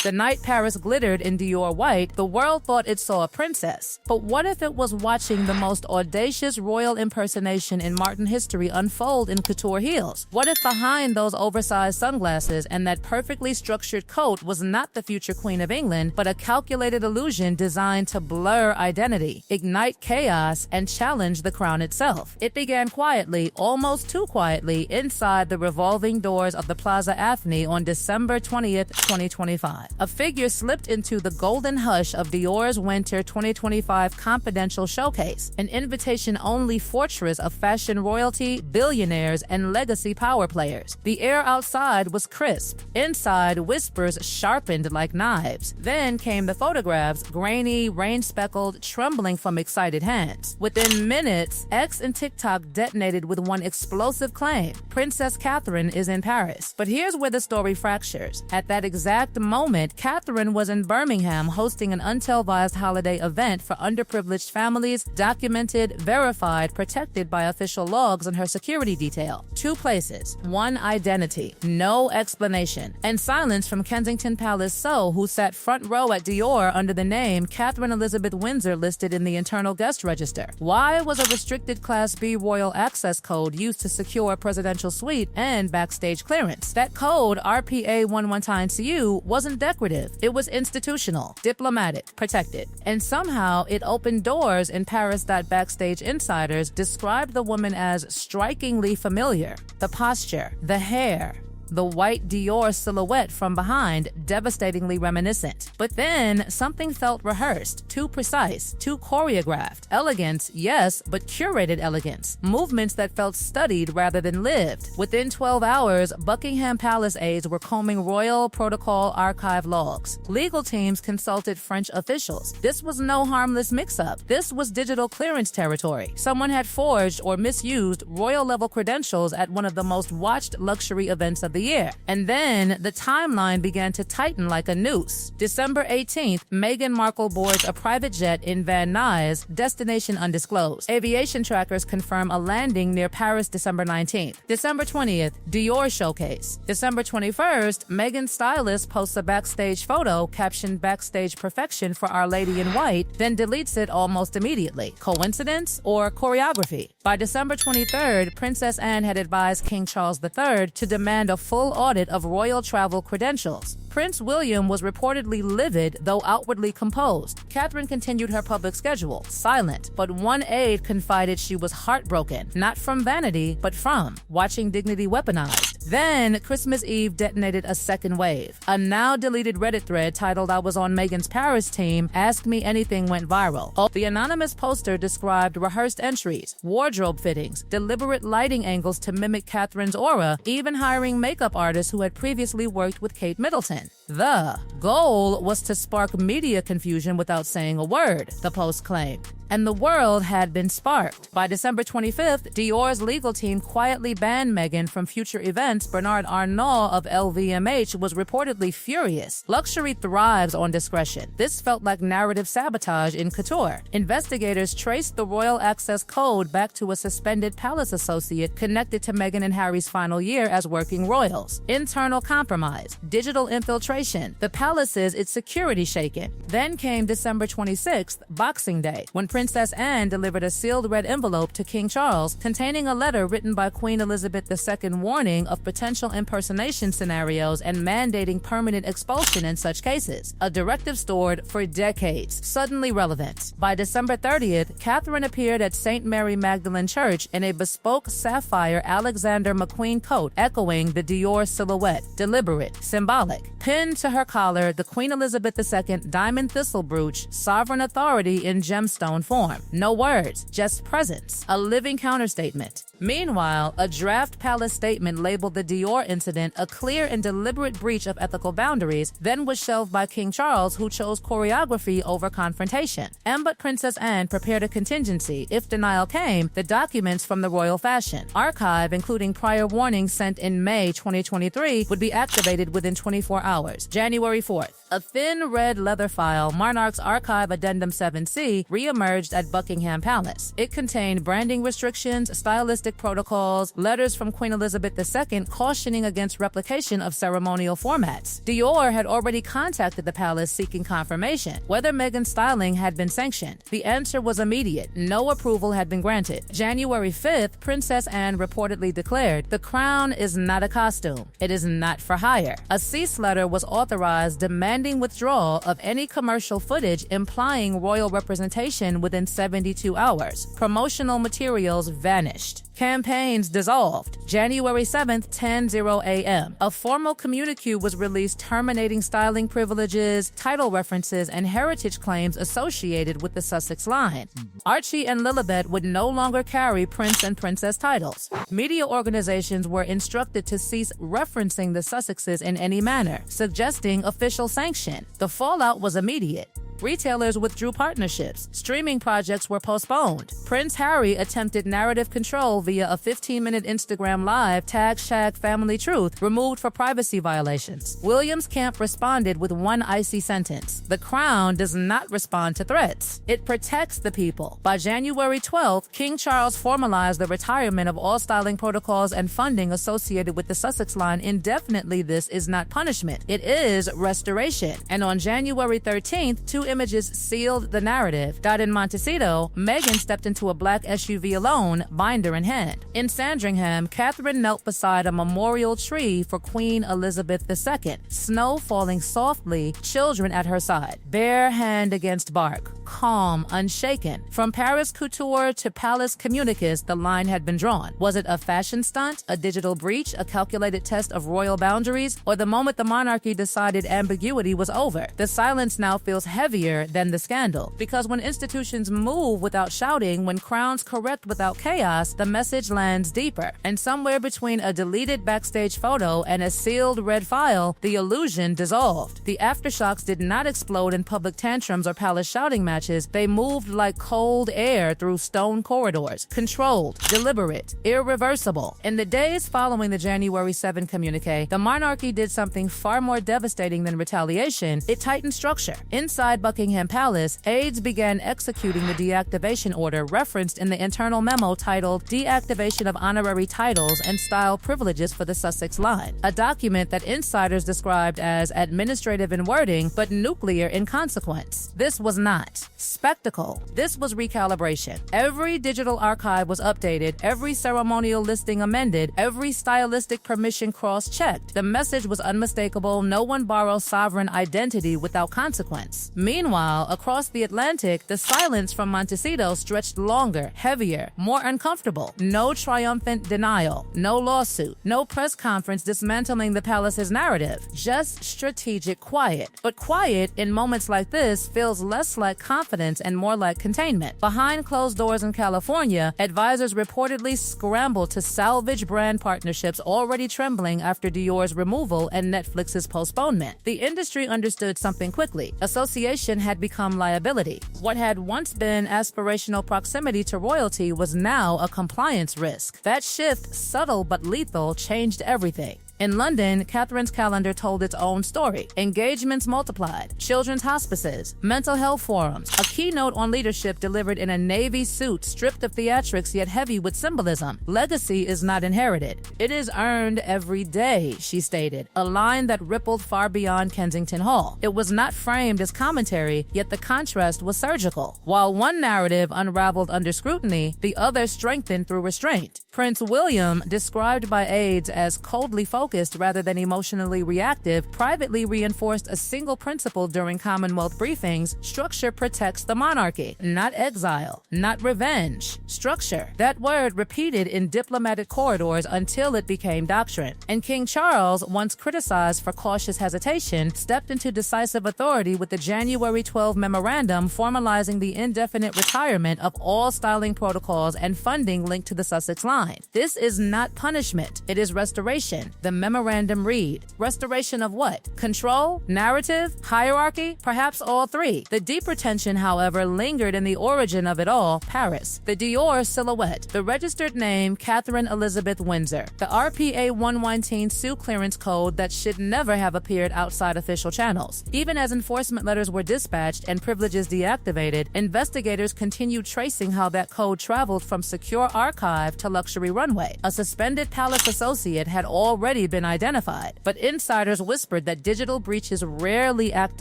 The night Paris glittered in Dior white, the world thought it saw a princess. But what if it was watching the most audacious royal impersonation in modern history unfold in couture heels? What if behind those oversized sunglasses and that perfectly structured coat was not the future Queen of England, but a calculated illusion designed to blur identity, ignite chaos, and challenge the crown itself? It began quietly, almost too quietly, inside the revolving doors of the Plaza Athénée on December 20th, 2025. A figure slipped into the golden hush of Dior's Winter 2025 Confidential Showcase, an invitation-only fortress of fashion royalty, billionaires, and legacy power players. The air outside was crisp. Inside, whispers sharpened like knives. Then came the photographs, grainy, rain-speckled, trembling from excited hands. Within minutes, X and TikTok detonated with one explosive claim: Princess Katherine is in Paris. But here's where the story fractures. At that exact moment, Katherine was in Birmingham hosting an untelevised holiday event for underprivileged families, documented, verified, protected by official logs on her security detail. Two places, one identity, no explanation, and silence from Kensington Palace So, who sat front row at Dior under the name Katherine Elizabeth Windsor listed in the internal guest register. Why was a restricted Class B royal access code used to secure a presidential suite and backstage clearance? That code, RPA 11-CU, wasn't decorative. It was institutional, diplomatic, protected. And somehow it opened doors, and Paris. Backstage insiders described the woman as strikingly familiar. The posture, the hair, the white Dior silhouette from behind, devastatingly reminiscent. But then, something felt rehearsed, too precise, too choreographed. Elegance, yes, but curated elegance. Movements that felt studied rather than lived. Within 12 hours, Buckingham Palace aides were combing royal protocol archive logs. Legal teams consulted French officials. This was no harmless mix-up. This was digital clearance territory. Someone had forged or misused royal-level credentials at one of the most watched luxury events of the year. And then the timeline began to tighten like a noose. December 18th, Meghan Markle boards a private jet in Van Nuys, destination undisclosed. Aviation trackers confirm a landing near Paris December 19th. December 20th, Dior showcase. December 21st, Meghan's stylist posts a backstage photo captioned "Backstage Perfection for Our Lady in White," then deletes it almost immediately. Coincidence or choreography? By December 23rd, Princess Anne had advised King Charles III to demand a full audit of royal travel credentials. Prince William was reportedly livid, though outwardly composed. Katherine continued her public schedule, silent, but one aide confided she was heartbroken, not from vanity, but from watching dignity weaponized. Then, Christmas Eve detonated a second wave. A now-deleted Reddit thread titled "I was on Meghan's Paris team, Ask Me Anything" went viral. The anonymous poster described rehearsed entries, wardrobe fittings, deliberate lighting angles to mimic Katherine's aura, even hiring makeup artists who had previously worked with Kate Middleton. The goal was to spark media confusion without saying a word, the post claimed. And the world had been sparked. By December 25th, Dior's legal team quietly banned Meghan from future events. Bernard Arnault of LVMH was reportedly furious. Luxury thrives on discretion. This felt like narrative sabotage in couture. Investigators traced the royal access code back to a suspended palace associate connected to Meghan and Harry's final year as working royals. Internal compromise, digital infiltration, the palace's its security shaken. Then came December 26th, Boxing Day, when Princess Anne delivered a sealed red envelope to King Charles containing a letter written by Queen Elizabeth II warning of potential impersonation scenarios and mandating permanent expulsion in such cases. A directive stored for decades, suddenly relevant. By December 30th, Katherine appeared at St. Mary Magdalene Church in a bespoke sapphire Alexander McQueen coat echoing the Dior silhouette, deliberate, symbolic. Pinned to her collar, the Queen Elizabeth II diamond thistle brooch, sovereign authority in gemstone form. No words, just presence. A living counterstatement. Meanwhile, a draft palace statement labeled the Dior incident a clear and deliberate breach of ethical boundaries, then was shelved by King Charles, who chose choreography over confrontation. But Princess Anne prepared a contingency. If denial came, the documents from the royal fashion archive, including prior warnings sent in May 2023, would be activated within 24 hours. January 4th, a thin red leather file, Monarch's Archive Addendum 7C, reemerged emerged at Buckingham Palace. It contained branding restrictions, stylistic protocols, letters from Queen Elizabeth II cautioning against replication of ceremonial formats. Dior had already contacted the palace seeking confirmation whether Meghan's styling had been sanctioned. The answer was immediate. No approval had been granted. January 5th, Princess Anne reportedly declared, "The crown is not a costume. It is not for hire." A cease letter was authorized demanding withdrawal of any commercial footage implying royal representation within 72 hours. Promotional materials vanished. Campaigns dissolved. January 7th, 10:00 a.m. A formal communique was released terminating styling privileges, title references, and heritage claims associated with the Sussex line. Archie and Lilibet would no longer carry prince and princess titles. Media organizations were instructed to cease referencing the Sussexes in any manner, suggesting official sanction. The fallout was immediate. Retailers withdrew partnerships. Streaming projects were postponed. Prince Harry attempted narrative control via a 15-minute Instagram live #FamilyTruth, removed for privacy violations. William's camp responded with one icy sentence: "The crown does not respond to threats. It protects the people." By January 12th, King Charles formalized the retirement of all styling protocols and funding associated with the Sussex line indefinitely. This is not punishment. It is restoration. And on January 13th, two images sealed the narrative. In Montecito, Meghan stepped into a black SUV alone, binder in hand. In Sandringham, Katherine knelt beside a memorial tree for Queen Elizabeth II, snow falling softly, children at her side, bare hand against bark, calm, unshaken. From Paris couture to palace communiques, the line had been drawn. Was it a fashion stunt, a digital breach, a calculated test of royal boundaries, or the moment the monarchy decided ambiguity was over? The silence now feels heavier than the scandal, because when institutions move without shouting, when crowns correct without chaos, the message lands deeper. And somewhere between a deleted backstage photo and a sealed red file, the illusion dissolved. The aftershocks did not explode in public tantrums or palace shouting matches. They moved like cold air through stone corridors, controlled, deliberate, irreversible. In the days following the January 7 communique, the monarchy did something far more devastating than retaliation. It tightened structure. Inside Buckingham Palace, aides began executing the deactivation order referenced in the internal memo titled "Deactivation of Honorary Titles and Style Privileges for the Sussex Line," a document that insiders described as administrative in wording but nuclear in consequence. This was not spectacle. This was recalibration. Every digital archive was updated, every ceremonial listing amended, every stylistic permission cross-checked. The message was unmistakable: no one borrows sovereign identity without consequence. Meanwhile, across the Atlantic, the silence from Montecito stretched longer, heavier, more uncomfortable. No triumphant denial, no lawsuit, no press conference dismantling the palace's narrative. Just strategic quiet. But quiet, in moments like this, feels less like confidence and more like containment. Behind closed doors in California, advisors reportedly scrambled to salvage brand partnerships already trembling after Dior's removal and Netflix's postponement. The industry understood something quickly. Association had become liability. What had once been aspirational proximity to royalty was now a compliance risk. That shift, subtle but lethal, changed everything. In London, Catherine's calendar told its own story. Engagements multiplied, children's hospices, mental health forums, a keynote on leadership delivered in a navy suit stripped of theatrics yet heavy with symbolism. Legacy is not inherited. It is earned every day, she stated, a line that rippled far beyond Kensington Hall. It was not framed as commentary, yet the contrast was surgical. While one narrative unraveled under scrutiny, the other strengthened through restraint. Prince William, described by aides as coldly focused rather than emotionally reactive, privately reinforced a single principle during Commonwealth briefings: structure protects the monarchy, not exile, not revenge. Structure. That word repeated in diplomatic corridors until it became doctrine. And King Charles, once criticized for cautious hesitation, stepped into decisive authority with the January 12 memorandum formalizing the indefinite retirement of all styling protocols and funding linked to the Sussex line. This is not punishment, it is restoration. The memorandum read. Restoration of what? Control? Narrative? Hierarchy? Perhaps all three. The deeper tension, however, lingered in the origin of it all, Paris. The Dior silhouette. The registered name, Katherine Elizabeth Windsor. The RPA 119 sue clearance code that should never have appeared outside official channels. Even as enforcement letters were dispatched and privileges deactivated, investigators continued tracing how that code traveled from secure archive to luxury runway. A suspended palace associate had already been identified, but insiders whispered that digital breaches rarely act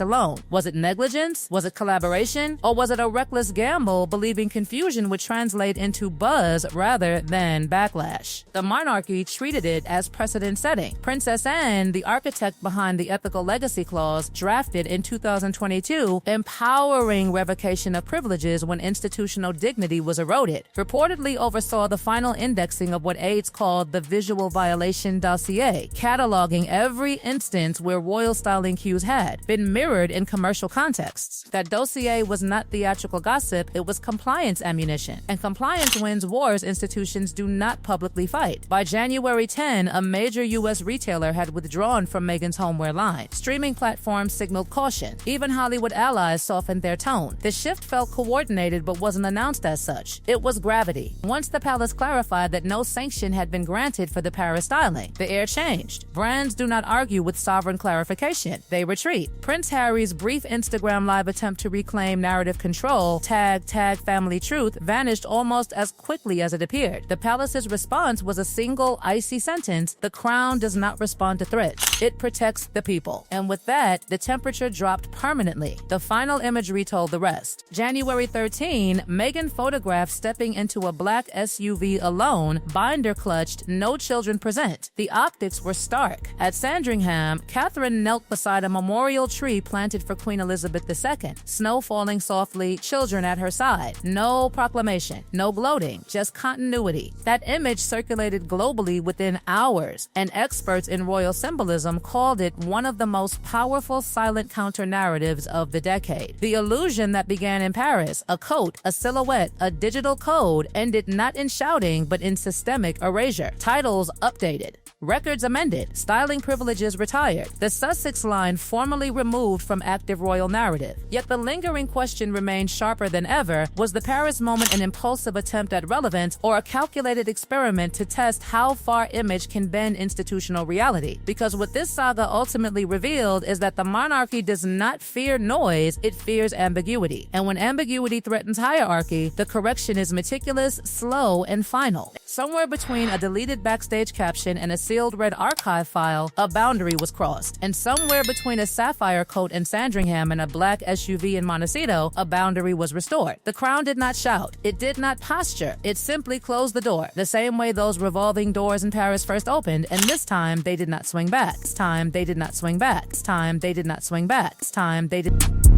alone. Was it negligence? Was it collaboration? Or was it a reckless gamble, believing confusion would translate into buzz rather than backlash? The monarchy treated it as precedent-setting. Princess Anne, the architect behind the ethical legacy clause, drafted in 2022, empowering revocation of privileges when institutional dignity was eroded, reportedly oversaw the final indexing of what aides called the visual violation dossier, cataloging every instance where royal styling cues had been mirrored in commercial contexts. That dossier was not theatrical gossip, it was compliance ammunition. And compliance wins wars institutions do not publicly fight. By January 10, a major U.S. retailer had withdrawn from Meghan's homeware line. Streaming platforms signaled caution. Even Hollywood allies softened their tone. The shift felt coordinated but wasn't announced as such. It was gravity. Once the palace clarified that no sanction had been granted for the Paris styling, the air changed. Brands do not argue with sovereign clarification. They retreat. Prince Harry's brief Instagram live attempt to reclaim narrative control, tag family truth, vanished almost as quickly as it appeared. The palace's response was a single icy sentence: the crown does not respond to threats. It protects the people. And with that, the temperature dropped permanently. The final imagery told the rest. January 13, Meghan photographed stepping into a black SUV alone, binder clutched, no children present. The optics were stark. At Sandringham, Catherine knelt beside a memorial tree planted for Queen Elizabeth II, snow falling softly, children at her side. No proclamation, no gloating, just continuity. That image circulated globally within hours, and experts in royal symbolism called it one of the most powerful silent counter-narratives of the decade. The illusion that began in Paris, a coat, a silhouette, a digital code, ended not in shouting but in systemic erasure. Titles updated. Records amended, styling privileges retired, the Sussex line formally removed from active royal narrative. Yet the lingering question remained sharper than ever: was the Paris moment an impulsive attempt at relevance or a calculated experiment to test how far image can bend institutional reality? Because what this saga ultimately revealed is that the monarchy does not fear noise, it fears ambiguity. And when ambiguity threatens hierarchy, the correction is meticulous, slow, and final. Somewhere between a deleted backstage caption and a sealed red archive file, a boundary was crossed. And somewhere between a sapphire coat in Sandringham and a black SUV in Montecito, a boundary was restored. The crown did not shout. It did not posture. It simply closed the door, the same way those revolving doors in Paris first opened, and this time they did not swing back. This time they did not swing back. This time they did not swing back. This time they did...